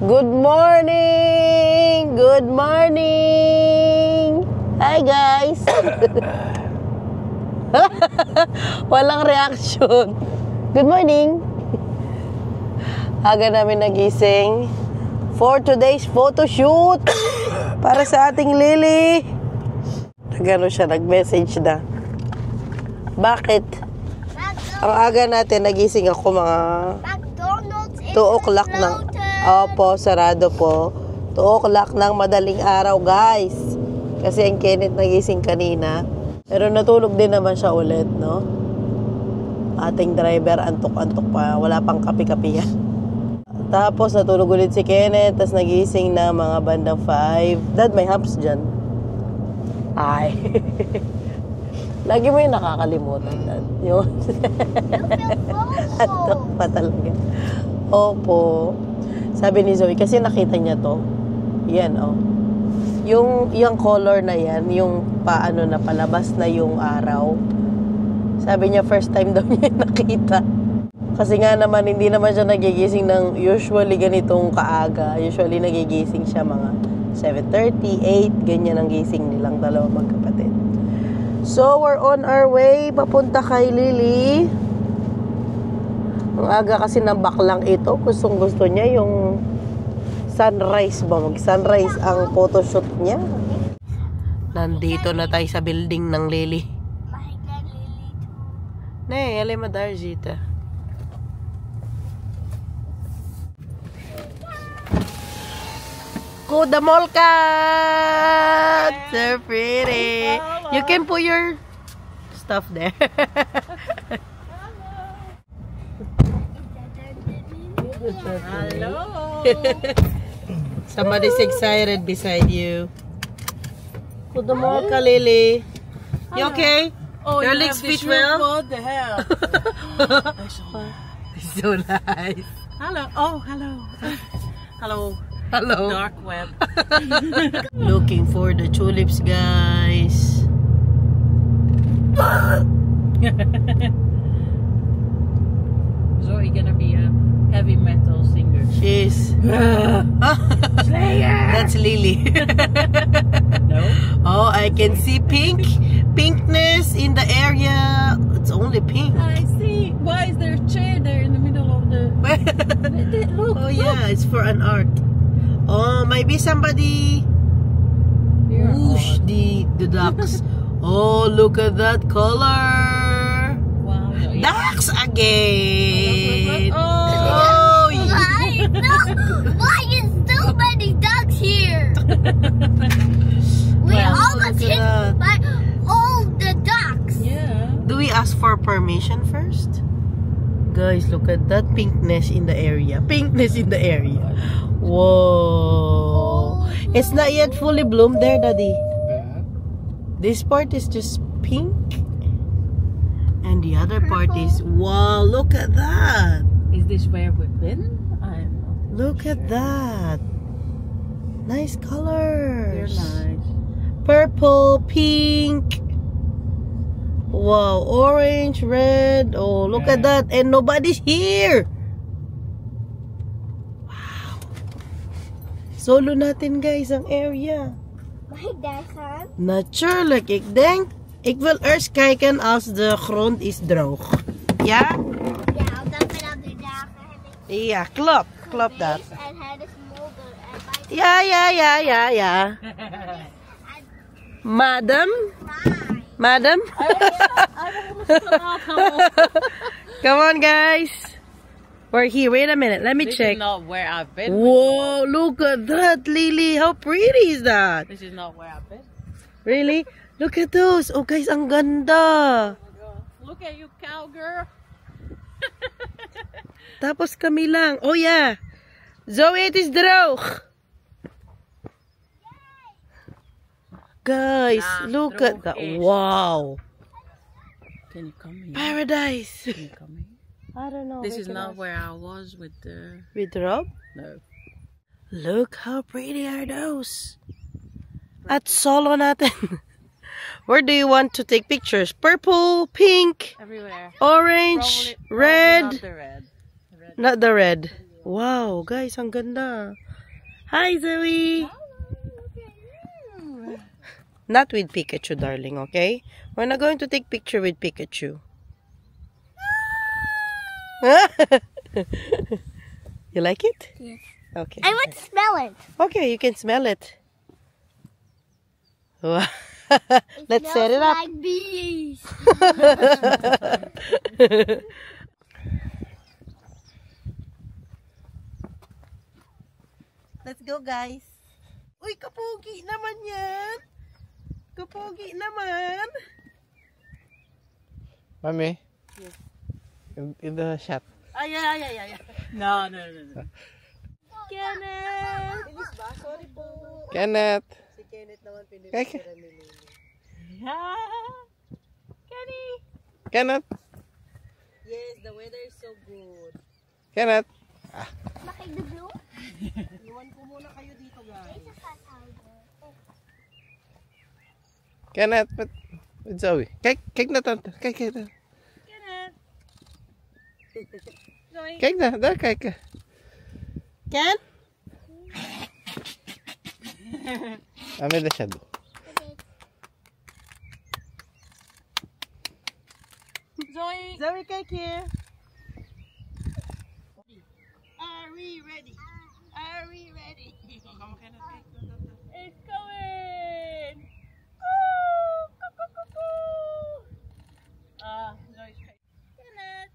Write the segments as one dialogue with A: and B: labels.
A: Good morning! Good morning! Hi guys! Walang reaction. Good morning! Aga namin nagising for today's photo shoot para sa ating Lily. Nagano siya, nag-message na. Bakit? Ang aga natin, nagising ako mga 2 o'clock ng... Opo, sarado po. 2 o'clock ng madaling araw, guys. Kasi ang Kenneth nagising kanina. Pero natulog din naman siya ulit, no? Ating driver, antok-antok pa. Wala pang kape-kape yan. Tapos natulog ulit si Kenneth. Tapos nagising na mga bandang 5. Dad, may humps dyan. Ay. Lagi mo yung nakakalimutan, Dad. Yun. Antok pa talaga. Opo. Sabi ni Zoe, kasi nakita niya to. Yan, oh. Yung color na yan, yung paano na palabas na yung araw. Sabi niya, first time daw niya nakita. Kasi nga naman, hindi naman siya nagigising ng usually ganitong kaaga. Usually nagigising siya mga 7:30, 8, ganyan ang gising nilang dalawa magkapatid. So, we're on our way, papunta kay Lily. Ang aga kasi ng baklang ito, gustong-gusto niya yung sunrise ba? Mag-sunrise ang photoshoot niya. Nandito na tayo sa building ng Lily. Nee, alleen maar daar zitten. Kudamolka! So pretty. You can put your stuff there.
B: Hello.
A: Somebody's excited beside you. Kudamolka, Lily. You okay?
B: Oh,
A: your
B: you
A: legs
B: have
A: fit
B: this
A: well?
B: What the hell?
A: So nice.
B: Hello. Oh, hello. Hello.
A: Hello.
B: Dark web.
A: Looking for the tulips, guys.
B: Zoe gonna be a heavy metal singer.
A: She's
B: Slayer.
A: That's Lily.
B: No.
A: Oh, I can see pinkness in the area. It's only pink.
B: I see. Why is there a chair there in the middle of the? Look.
A: Oh yeah, it's for an art. Oh, maybe somebody whoosh the ducks. Oh, look at that color.
B: Wow.
A: Ducks again.
B: Oh.
C: Why? No, why is so many ducks here? We
A: Well,
C: almost
A: look
C: hit
A: at that.
C: by all the ducks.
B: Yeah.
A: Do we ask for permission first? Guys, look at that pinkness in the area. Pinkness in the area. Whoa. It's not yet fully bloomed there, Daddy. This part is just pink. And the other part is, wow, look at that.
B: Is this where we've been? I don't know.
A: Look at that. Nice
B: They're
A: colors.
B: nice.
A: Purple, pink. Wow, orange, red. Oh, look at that. And nobody's here. Wow. Solo natin, guys, ang area.
C: My dad said.
A: Natuurlijk, ik denk, ik wil eerst kijken als de grond is droog. Ja?
C: Ja, omdat we dan de dagen hebben
A: Ja, klopt. Klopt dat.
C: geweest en het is modder. En wij
A: Ja. Madam?
C: zijn
A: Madam? Come on, guys. We're here. Wait a minute. Let me
B: This
A: check.
B: is not where I've been.
A: Whoa, look at that, Lily. How pretty is that?
B: This is not where I've been.
A: Really? Look at those. Oh, guys, ang ganda.
B: Look at you, cowgirl.
A: Tapos kami lang. Oh, yeah. Zoe, it is droog. Guys,
B: Nah,
A: look at that.
B: droog-ish.
A: Wow.
B: Can you come here?
A: Paradise.
B: Can you come here?
A: I don't know.
B: This is not where I was with the...
A: With Rob?
B: No.
A: Look how pretty are those. At solo natin. Where do you want to take pictures? Purple, pink,
B: Everywhere.
A: orange,
B: Probably
A: red.
B: not the red.
A: Not the red. Wow, guys, ang ganda. Hi, Zoe. Not with Pikachu, darling, okay? We're not going to take picture with Pikachu. You like it?
C: Yes.
A: Okay.
C: I want to smell it.
A: Okay, you can smell it. Wow. Let's set it up.
C: Like bees.
A: Let's go, guys. Uy, kapogi naman yan. Kapogi naman.
D: Mommy.
A: Yes.
D: In the shot.
A: Ay.
B: No.
A: Kenneth! Bilis ba? Sorry po.
D: Kenneth.
A: Si Kenneth naman
D: Kay-
A: pinipicture ni Lily.
B: Kenny.
D: Kenneth.
A: Yes, the weather is so good.
D: Kenneth.
C: Bakit the blue?
A: Iwan ko muna kayo dito, guys.
D: Kenneth. With Zoe. Kijk na tante. Kijk.
B: Kenneth. Zoe.
D: Kijk na. Daar kijken.
A: Ken?
D: I'm in the shadow.
B: Zoe.
A: Zoe, kijk hier. Are we ready? Are we ready?
B: It's coming. Zoe's kijk. Kenneth.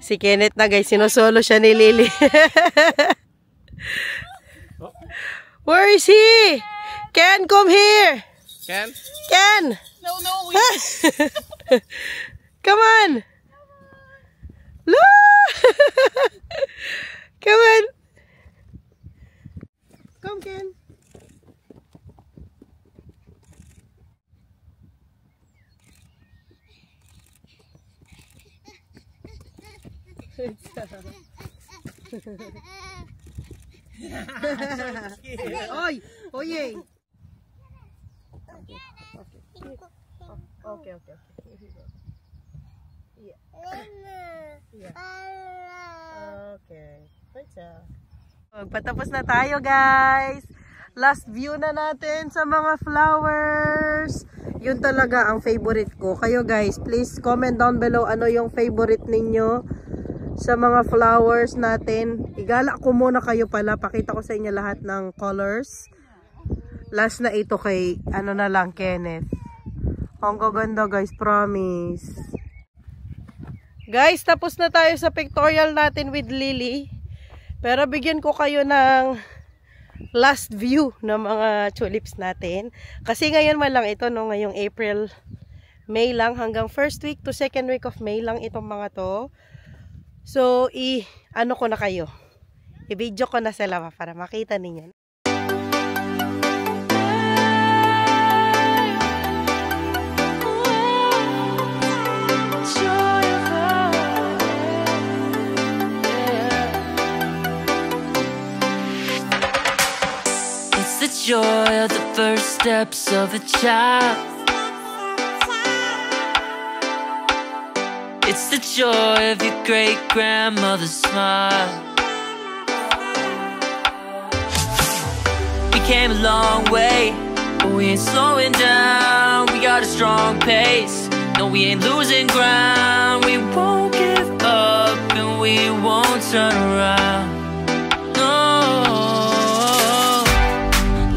A: Si Kenneth na, guys, sinusolo siya ni Lily. Where is he? Ken, come here.
D: Ken?
A: Ken!
B: No.
A: Come on. Look! Come on. Come, Ken. Oy! Oye! Okay. Here you go. Yeah. Okay. Patapos na tayo, guys. Last view na natin sa mga flowers. Yun talaga ang favorite ko. Kayo, guys, please comment down below ano yung favorite ninyo sa mga flowers natin. Igala ko muna kayo pala. Pakita ko sa inyo lahat ng colors. Last na ito kay, ano na lang, Kenneth. Ang gaganda, guys. Promise. Guys, tapos na tayo sa pictorial natin with Lily. Pero bigyan ko kayo ng last view ng mga tulips natin. Kasi ngayon man lang ito, no? Ngayong April, May lang. Hanggang first week to second week of May lang itong mga to. So, ano ko na kayo. I-video ko na sila para makita ninyo.
E: It's the joy of the first steps of a child. It's the joy of your great-grandmother's smile. We came a long way, but we ain't slowing down. We got a strong pace, no, we ain't losing ground. We won't give up and we won't turn around. No,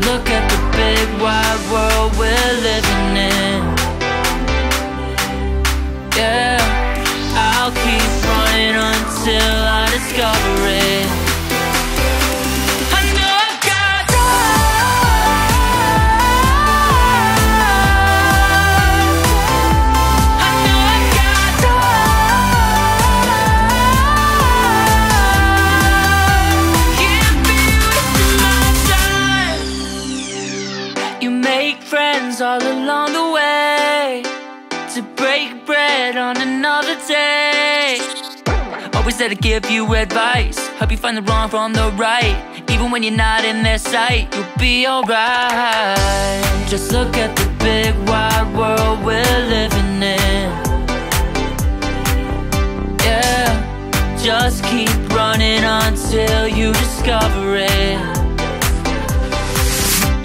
E: look at the big wide world we're living in. Yeah, I'll keep running until I discover it. I know I've got drive. I know I've got drive. Can't be wasting my time. You make friends all along the way, to break bread on another day. Always there to give you advice, help you find the wrong from the right. Even when you're not in their sight, you'll be alright. Just look at the big wide world we're living in. Yeah, Just keep running until you discover it.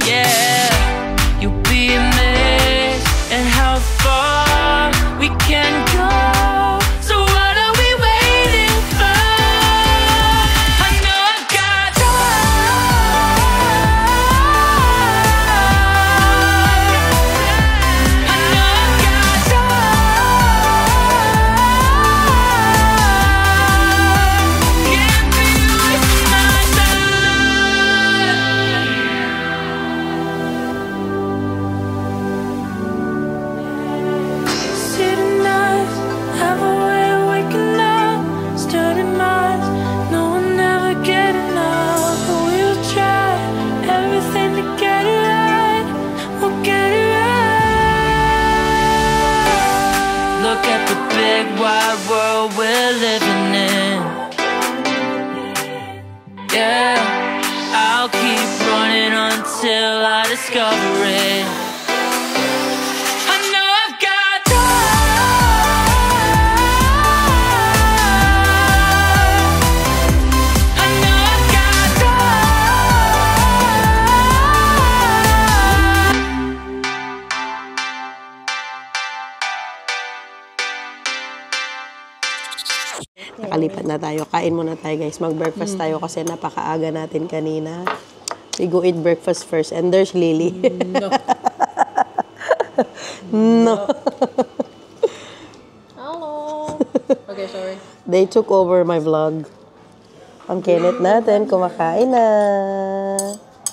E: Yeah, you'll be amazed at how far we can go. So what are we waiting for? I know I've got I know I've got can't be wasting my Sitting nights, have a way of waking up, starting minds, no one ever get enough. But we'll try everything to get it right. We'll get it right. Look at the big wide world we're living in. Yeah, I'll keep running until I discover it. I know I've got I know I've got
A: Nakalipat na tayo. Kain muna tayo, guys. Mag-breakfast tayo kasi napakaaga natin kanina. We go eat breakfast first. And there's Lily. No.
B: Hello. Okay, sorry.
A: They took over my vlog. Ang Kenneth natin, kumakain na.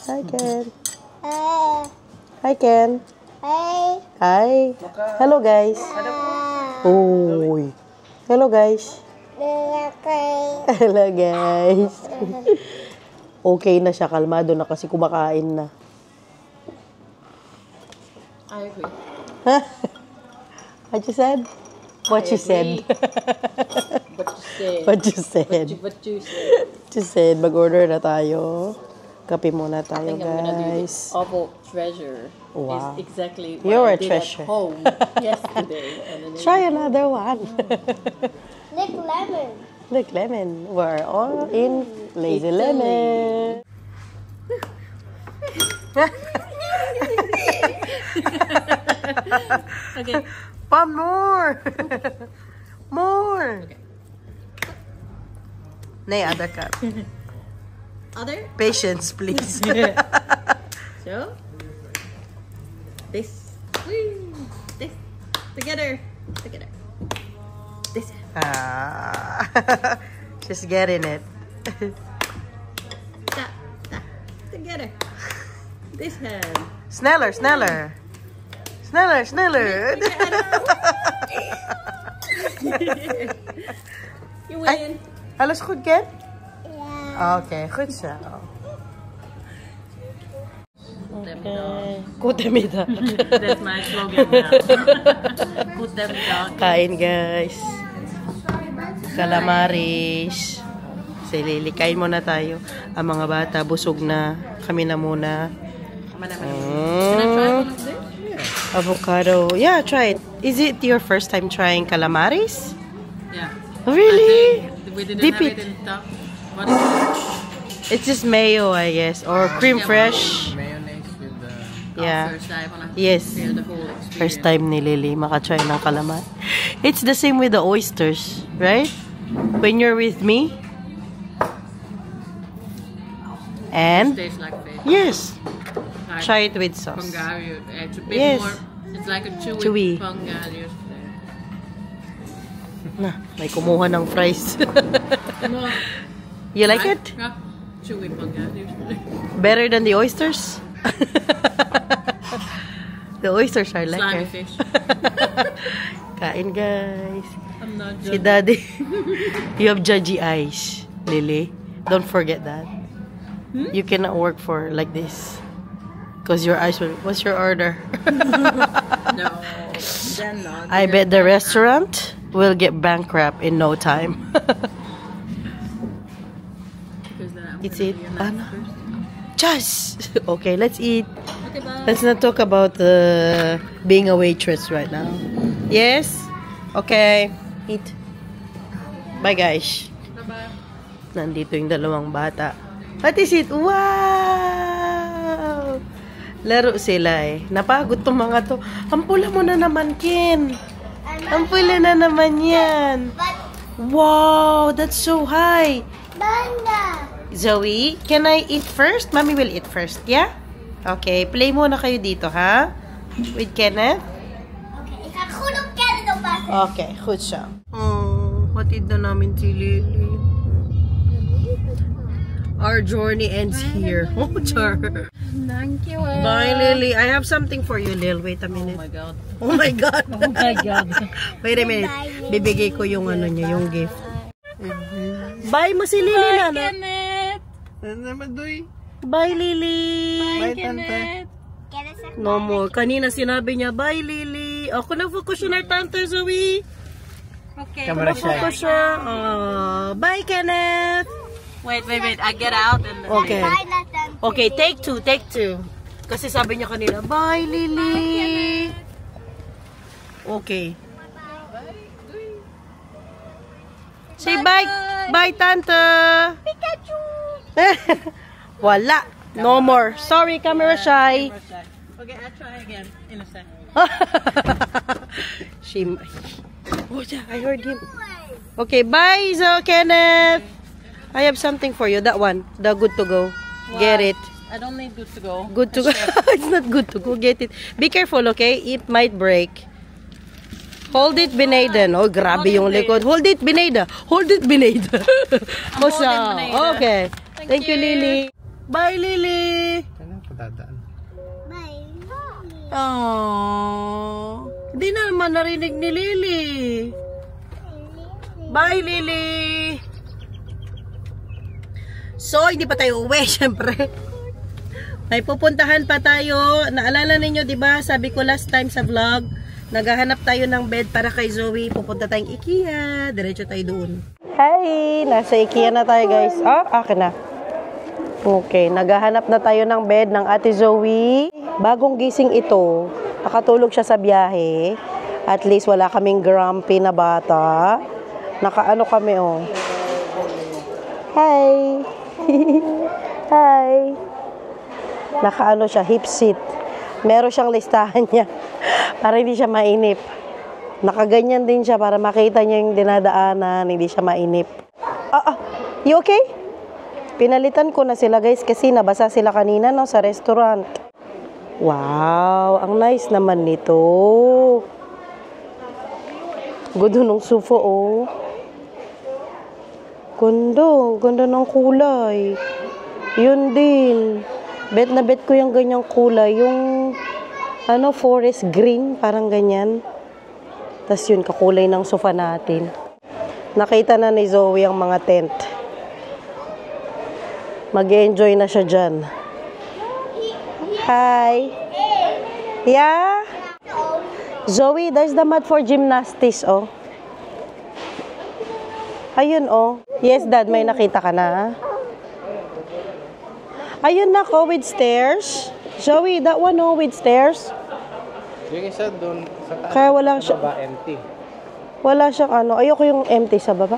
A: Hi, Ken. Hi, Ken. Hi. Hello, guys. Uy. Hello, guys. Hello, guys. Okay na siya. Kalmado na kasi kumakain na.
B: I agree.
A: What you said? What you said?
B: What you said.
A: What you said?
B: What you said.
A: What you said? Mag-order na tayo. Kape muna
B: I
A: tayo,
B: think I'm gonna do
A: guys.
B: this awful treasure.
A: Wow.
B: Is exactly what
A: You're
B: I
A: a
B: did
A: treasure.
B: at home yesterday. And then
A: Try another one.
C: Nick Lemon.
A: Look, lemon. We're all in Lazy Lemon.
B: Okay.
A: One more. More.
B: Okay.
A: Nay, other cup.
B: Other?
A: Patience, please.
B: So, this. Whee! This. Together. Together. This.
A: She's getting it.
B: Ta. Ta. Together. This hand.
A: Sneller, Sneller. Sneller, Sneller.
B: You win.
A: Alles goed, Ken? Okay, goed zo. Okay. Kutemida.
B: That's my slogan now. Put them down.
A: Kain, guys. Calamaris. Si Lily, kain muna tayo. Ang mga bata, busog na. Kami na muna.
B: Can I try one of this?
A: Avocado. Yeah, try it. Is it your first time trying calamaris?
B: Yeah.
A: Really?
B: I think we didn't
A: Dip
B: have
A: it.
B: it in top. What is it?
A: It's just mayo, I guess. Or cream fresh.
D: Mayonnaise with the...
A: Yeah.
B: First time on a
A: Yes.
B: feel the whole experience.
A: First time ni Lily makatry ng calamari. It's the same with the oysters, right? When you're with me. And
B: Tastes like fish.
A: yes,
B: Like
A: try it with sauce.
B: Pangario. It's a bit
A: Yes.
B: more. It's like a chewy,
A: Chewy.
B: Pangario.
A: Na, may kumuha ng fries.
B: No.
A: You like it?
B: Yeah. Chewy Pangario.
A: Better than the oysters? The oysters are
B: Slimy
A: lekker.
B: fish.
A: Kain, guys.
B: I'm not
A: Si
B: joking.
A: Daddy, you have judgy eyes, Lily. Don't forget that. You cannot work for like this. Because your eyes will... What's your order?
B: No. Then not.
A: I bet the restaurant will get bankrupt in no time.
B: Because then I'm
A: It's
B: gonna
A: it.
B: be a nice
A: Ano?
B: person.
A: Just! Okay, let's eat.
B: Okay, bye.
A: Let's not talk about being a waitress right now. Yes? Okay. Eat. Bye, guys. Nandito yung dalawang bata. What is it? Wow! Laro sila eh. Napagod tong mga to. Ang pula mo na naman, Ken. Ang pula na naman yan. Wow, that's so high.
C: Banda.
A: Zoe, can I eat first? Mommy will eat first, yeah? Okay, play muna kayo dito, ha? With Kenneth?
C: Okay, ik ga goed op Kenneth oppassen.
A: Okay, goed zo. Oh, hatid na namin si Lily. Our journey ends here. Oh, Char.
B: Thank you.
A: Bye, Lily. I have something for you, Lil. Wait a minute.
B: Oh my God.
A: Oh my God.
B: Oh my God.
A: Wait a minute. Bibigay ko yung ano niya, yung gift. Bye mo si Lily,
B: Bye,
A: Nana.
B: Kenneth.
D: Ano naman, Doy?
A: Bye, Lily.
D: Bye, Tante.
C: Kenneth zegt
A: No more. Kanina sinabi niya, bye, Lily. Ako na-focus yun na Tante Zoe.
B: Okay.
D: Camera shy.
A: Focus siya. Bye, Kenneth.
B: Wait. I get out and
A: Okay.
C: bijna ten.
A: Okay, take two. Kasi sabi niya kanina, bye, Lily. Okay. Say bye. Bye, Tante.
C: Pikachu.
A: Wala. No more. Sorry, camera shy.
B: Okay, I'll try again in a second.
A: Oh, yeah, I heard him. Okay, bye, Kenneth. I have something for you. That one. The good to go. Get it.
B: I don't need good to go.
A: Good to go. It's not good to go. Get it. Be careful, okay? It might break. Hold it, Binayda. Oh, grabe yung likod. Hold it, Binayda. Hold it, Binayda. Oh, siya.
B: Binayda.
A: Okay. Thank you,
B: you.
A: Lily. Bye, Lily.
D: Ano pa dadaan?
C: Bye.
A: Oh. Hindi naman narinig ni Lily. Bye, Lily. So, hindi pa tayo uwi, syempre. May pupuntahan pa tayo. Naalala ninyo, di ba? Sabi ko last time sa vlog, naghahanap tayo ng bed para kay Zoe. Pupunta tayong IKEA. Diretso tayo doon. Hey! Nasa IKEA na tayo, guys. Akin na. Okay, naghahanap na tayo ng bed ng Ate Zoe. Bagong gising ito. Nakatulog siya sa biyahe. At least wala kaming grumpy na bata. Nakaano kami, oh. Hi! Hi! Nakaano siya, hip seat. Meron siyang listahan niya para hindi siya mainip. Nakaganyan din siya para makita niya yung dinadaanan, hindi siya mainip. You okay? Pinalitan ko na sila, guys, kasi nabasa sila kanina, no, sa restaurant. Wow, ang nice naman nito. Gusto nung sufo, oh. Ganda ng kulay. Yun din. Bet na bet ko yung ganyang kulay. Yung, forest green, parang ganyan. Tapos yun, kakulay ng sofa natin. Nakita na ni Zoe ang mga tent. Mag-enjoy na siya dyan. Hi. Yeah? Zoe, there's the mat for gymnastics, oh. Ayun, oh. Yes, Dad, may nakita ka na. Ayun na ko, with stairs. Zoe, that one, oh, with stairs.
D: Yung isa doon sa taas.
A: Kaya wala siya.
D: Baba, empty.
A: Wala siyang ayoko yung empty sa baba.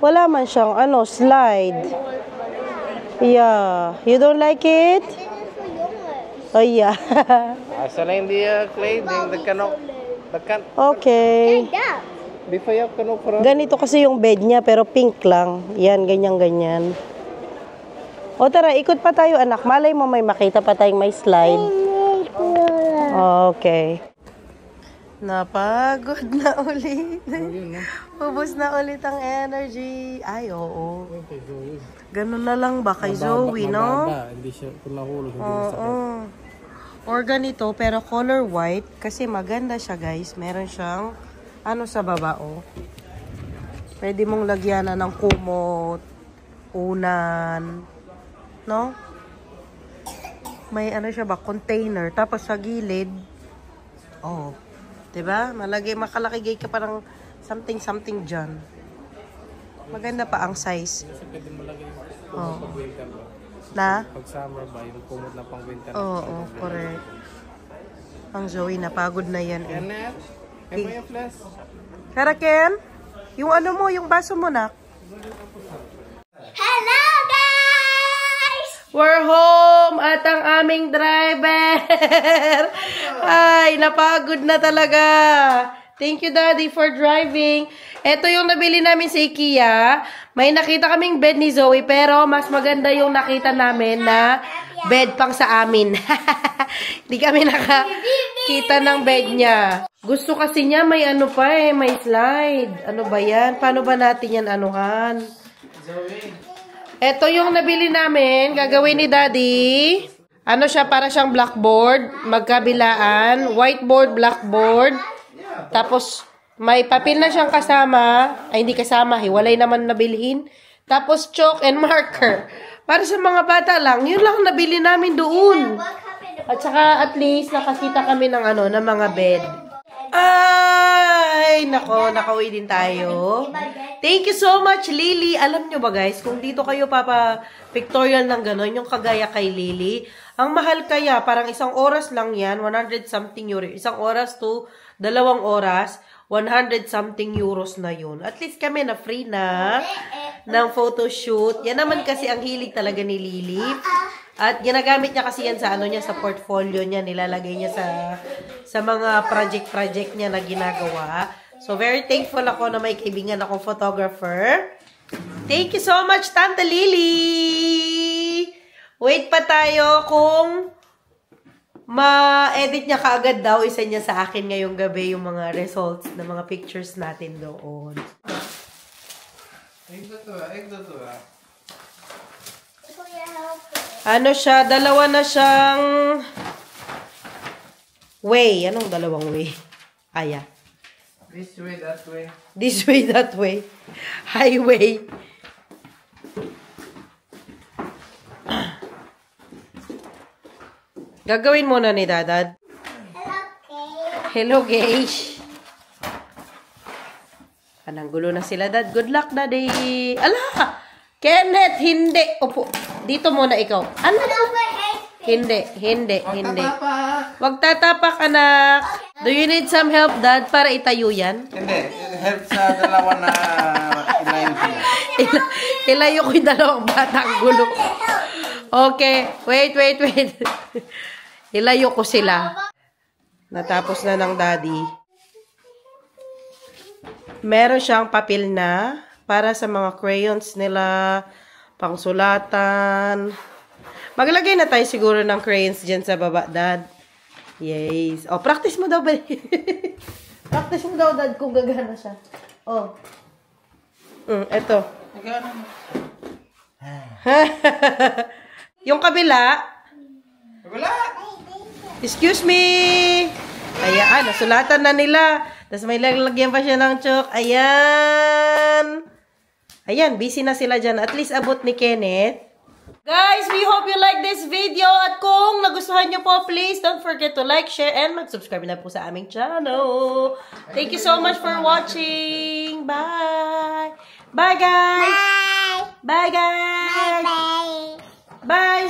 A: Wala man siyang slide. Yeah. You don't like it? Oh, yeah.
D: Asa na hindi Clay? Nagkanok.
A: Okay.
D: Before you kanok for
A: Ganito kasi yung bed niya, pero pink lang. Yan, ganyan-ganyan. O tara, ikot pa tayo, anak. Malay mo may makita pa tayong may slide. Okay. Napagod na ulit. Ubus na ulit ang energy. Ay, oo. Ganun na lang ba kay Zoe, no?
D: Hindi siya, kung nahulog, hindi
A: Oo. Or ganito, pero color white. Kasi maganda siya, guys. Meron siyang, sa baba, oh. Pwede mong lagyan ng kumot, unan, no? May siya ba, container. Tapos sa gilid, oh. Diba? Makalagay ka parang something dyan. Maganda pa ang size. Oh. Na?
D: Pag summer ba, yung kumot na pang winter.
A: Oo, correct. Ang Zoe, napagod na yan.
D: Kenneth, may flash.
A: Kara, Ken? Yung mo, yung baso mo, nak?
C: Hello, guys!
A: We're home at ang aming driver. Ay, napagod na talaga. Thank you, Daddy, for driving. Ito yung nabili namin sa IKEA. May nakita kaming bed ni Zoe, pero mas maganda yung nakita namin na bed pang sa amin. Hindi kami nakakita ng bed niya. Gusto kasi niya may ano pa eh, may slide. Ano ba yan? Paano ba natin yan anuhan? Ito yung nabili namin. Gagawin ni Daddy. Ano siya? Para siyang blackboard. Magkabilaan. Whiteboard, blackboard. Tapos, may papel na siyang kasama. Ay, hindi kasama. Hiwalay naman nabilhin. Tapos, chalk and marker. Para sa mga bata lang. Yun lang nabili namin doon. At saka, at least, nakakita kami ng ano, ng mga bed. Ay, nako, nakauwi din tayo. Thank you so much, Lily. Alam nyo ba, guys, kung dito kayo pictorial ng gano'n, yung kagaya kay Lily, ang mahal kaya, parang isang oras lang yan, 100 something euro. Isang oras to 2 oras, 100 something euros na yun. At least kami na free na ng photoshoot. Yan naman kasi ang hilig talaga ni Lily. At ginagamit niya kasi yan sa ano niya, sa portfolio niya, nilalagay niya sa mga project niya na ginagawa. So, very thankful ako na may kaibigan akong photographer. Thank you so much, Tante Lily! Wait pa tayo kung ma-edit niya kaagad daw. Isa niya sa akin ngayong gabi yung mga results ng mga pictures natin doon. Ano siya? Dalawa na siyang way. Anong dalawang way? Aya.
D: This way, that way.
A: This way, that way. Highway. Gagawin muna ni Dadad. Hello, guys. Anong gulo na sila, Dad. Good luck, Daddy. Ala! Kenneth, hindi. Opo. Dito muna ikaw. Ano? Hindi. Wag tatapak, anak. Do you need some help, Dad, para itayo yan?
D: Hindi. Help sa dalawa na ilayo sila.
A: Ilayo ko yung dalawang batang gulo. Okay. Wait. Ilayo ko sila. Natapos na ng Daddy. Meron siyang papel na para sa mga crayons nila, pangsulatan. Maglagay na tayo siguro ng crayons dyan sa baba, Dad. Yes. Oh, practice mo daw ba? Practice mo daw, Dad, kung gagana siya. Oh. Eto. Yung kabila.
D: Wala!
A: Excuse me! Ayan, nasulatan na nila. Tapos may lagyan pa siya ng chalk. Ayan. Ayan, busy na sila dyan. At least abot ni Kenneth. Guys, we hope you like this video. At kung nagustuhan nyo po, please don't forget to like, share, and mag-subscribe na po sa aming channel. Thank you so much for watching. Bye! Bye, guys!
C: Bye!
A: Bye, guys!
C: Bye!
A: Bye,